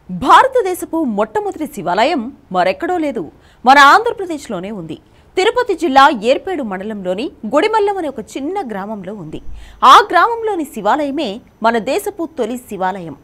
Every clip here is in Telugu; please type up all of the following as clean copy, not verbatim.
భారతదేశపు మొట్టమొదటి శివాలయం మరెక్కడో లేదు, మన ఆంధ్రప్రదేశ్లోనే ఉంది. తిరుపతి జిల్లా ఏర్పేడు మండలంలోని గుడిమల్లం అనే ఒక చిన్న గ్రామంలో ఉంది. ఆ గ్రామంలోని శివాలయమే మన దేశపు తొలి శివాలయం.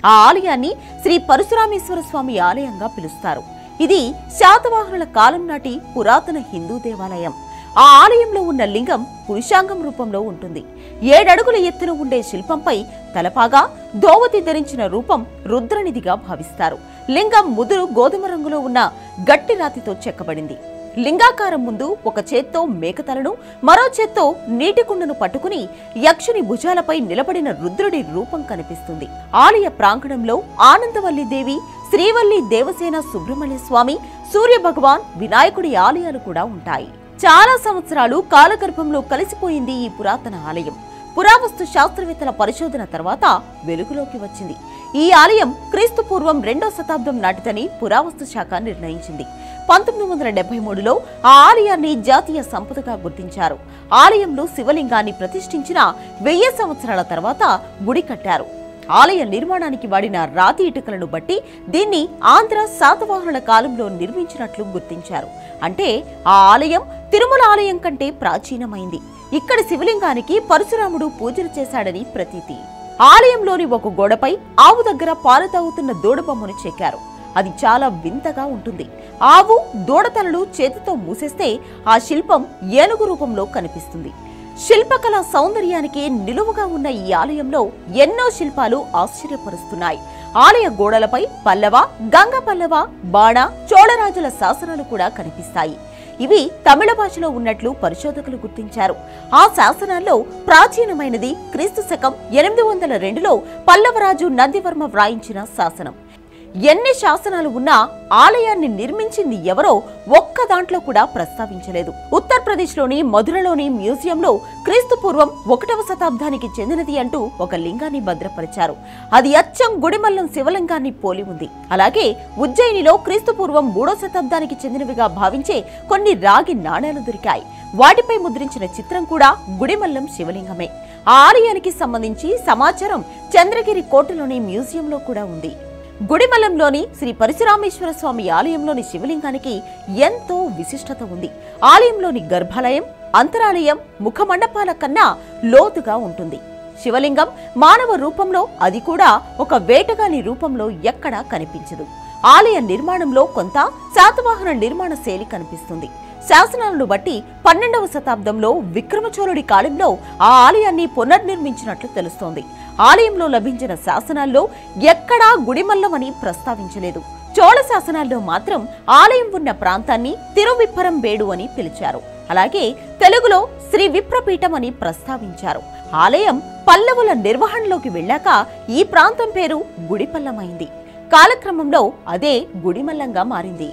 ఆ ఆలయాన్ని శ్రీ పరశురామేశ్వర స్వామి ఆలయంగా పిలుస్తారు. ఇది శాతవాహనుల కాలం నాటి పురాతన హిందూ దేవాలయం. ఆ ఆలయంలో ఉన్న లింగం పురుషాంగం రూపంలో ఉంటుంది. 7 అడుగుల ఎత్తున ఉండే శిల్పంపై తలపాగా, దోవతి ధరించిన రూపం రుద్రనిధిగా భావిస్తారు. లింగం ముదురు గోధుమ రంగులో ఉన్న గట్టి రాతితో చెక్కబడింది. లింగాకారం ముందు ఒక చేత్తో మేకతలను, మరో చేత్తో నీటి కుండను పట్టుకుని యక్షుని భుజాలపై నిలబడిన రుద్రుడి రూపం కనిపిస్తుంది. ఆలయ ప్రాంగణంలో ఆనందవల్లి దేవి, శ్రీవల్లి దేవసేన సుబ్రహ్మణ్య స్వామి, సూర్య భగవాన్, వినాయకుడి ఆలయాలు కూడా ఉంటాయి. చాలా సంవత్సరాలు కాలగర్భంలో కలిసిపోయింది ఈ పురాతన ఆలయం. పురావస్తు శాస్త్రవేత్తల పరిశోధన తర్వాత వెలుగులోకి వచ్చింది. ఈ ఆలయం క్రీస్తు పూర్వం 2వ శతాబ్దం నాటిదని పురావస్తు శాఖ నిర్ణయించింది. 1973లో ఆ ఆలయాన్ని జాతీయ సంపదగా గుర్తించారు. ఆలయంలో శివలింగాన్ని ప్రతిష్ఠించిన 1000 సంవత్సరాల తర్వాత గుడి కట్టారు. ఆలయ నిర్మాణానికి వాడిన రాతి ఇటుకలను బట్టి దీన్ని ఆంధ్ర శాతవాహనుల కాలంలో నిర్మించినట్లు గుర్తించారు. అంటే ఆ ఆలయం తిరుమల ఆలయం కంటే ప్రాచీనమైంది. ఇక్కడి శివలింగానికి పరశురాముడు పూజలు చేశాడని ప్రతీతి. ఆలయంలోని ఒక గోడపై ఆవు దగ్గర పాలు తాగుతున్న దూడబొమ్మను చెక్కారు. అది చాలా వింతగా ఉంటుంది. ఆవు, దూడతలలు చేతితో మూసేస్తే ఆ శిల్పం ఏనుగు రూపంలో కనిపిస్తుంది. శిల్పకళ సౌందర్యానికి నిలువుగా ఉన్న ఈ ఆలయంలో ఎన్నో శిల్పాలు ఆశ్చర్యపరుస్తున్నాయి. ఆలయ గోడలపై పల్లవ, గంగ పల్లవ, బాణ, చోళరాజుల శాసనాలు కూడా కనిపిస్తాయి. ఇవి తమిళ భాషలో ఉన్నట్లు పరిశోధకులు గుర్తించారు. ఆ శాసనాల్లో ప్రాచీనమైనది క్రీస్తు శకం 802లో పల్లవరాజు నందివర్మ వ్రాయించిన శాసనం. ఎన్ని శాసనాలు ఉన్నా ఆలయాన్ని నిర్మించింది ఎవరో ఒక్క దాంట్లో కూడా ప్రస్తావించలేదు. ఉత్తరప్రదేశ్లోని మధురలోని మ్యూజియంలో క్రీస్తు పూర్వం 1వ శతాబ్దానికి చెందినది అంటూ ఒక లింగాన్ని భద్రపరిచారు. అది అచ్చం గుడిమల్లం శివలింగాన్ని పోలి ఉంది. అలాగే ఉజ్జయినిలో క్రీస్తు పూర్వం 3వ శతాబ్దానికి చెందినవిగా భావించే కొన్ని రాగి నాణేలు దొరికాయి. వాటిపై ముద్రించిన చిత్రం కూడా గుడిమల్లం శివలింగమే. ఆ ఆలయానికి సంబంధించి సమాచారం చంద్రగిరి కోటలోని మ్యూజియంలో కూడా ఉంది. గుడిమల్లంలోని శ్రీ పరశురామేశ్వర స్వామి ఆలయంలోని శివలింగానికి ఎంతో విశిష్టత ఉంది. ఆలయంలోని గర్భాలయం, అంతరాలయం ముఖమండపాల కన్నా లోతుగా ఉంటుంది. శివలింగం మానవ రూపంలో, అది కూడా ఒక వేటగాని రూపంలో ఎక్కడా కనిపించదు. ఆలయ నిర్మాణంలో కొంత శాతవాహన నిర్మాణ శైలి కనిపిస్తుంది. శాసనాలను బట్టి 12వ శతాబ్దంలో విక్రమచోళుడి కాలంలో ఆ ఆలయాన్ని పునర్నిర్మించినట్లు తెలుస్తోంది. ఆలయంలో లభించిన శాసనాల్లో ఎక్కడా గుడిమల్లం అని ప్రస్తావించలేదు. చోళ శాసనాల్లో మాత్రం ఆలయం ఉన్న ప్రాంతాన్ని తిరువిప్పరంబేడు అని పిలిచారు. అలాగే తెలుగులో శ్రీ విప్రపీఠం అని ప్రస్తావించారు. ఆలయం పల్లవుల నిర్వహణలోకి వెళ్ళాక ఈ ప్రాంతం పేరు గుడిపల్లమైంది. కాలక్రమంలో అదే గుడిమల్లంగా మారింది.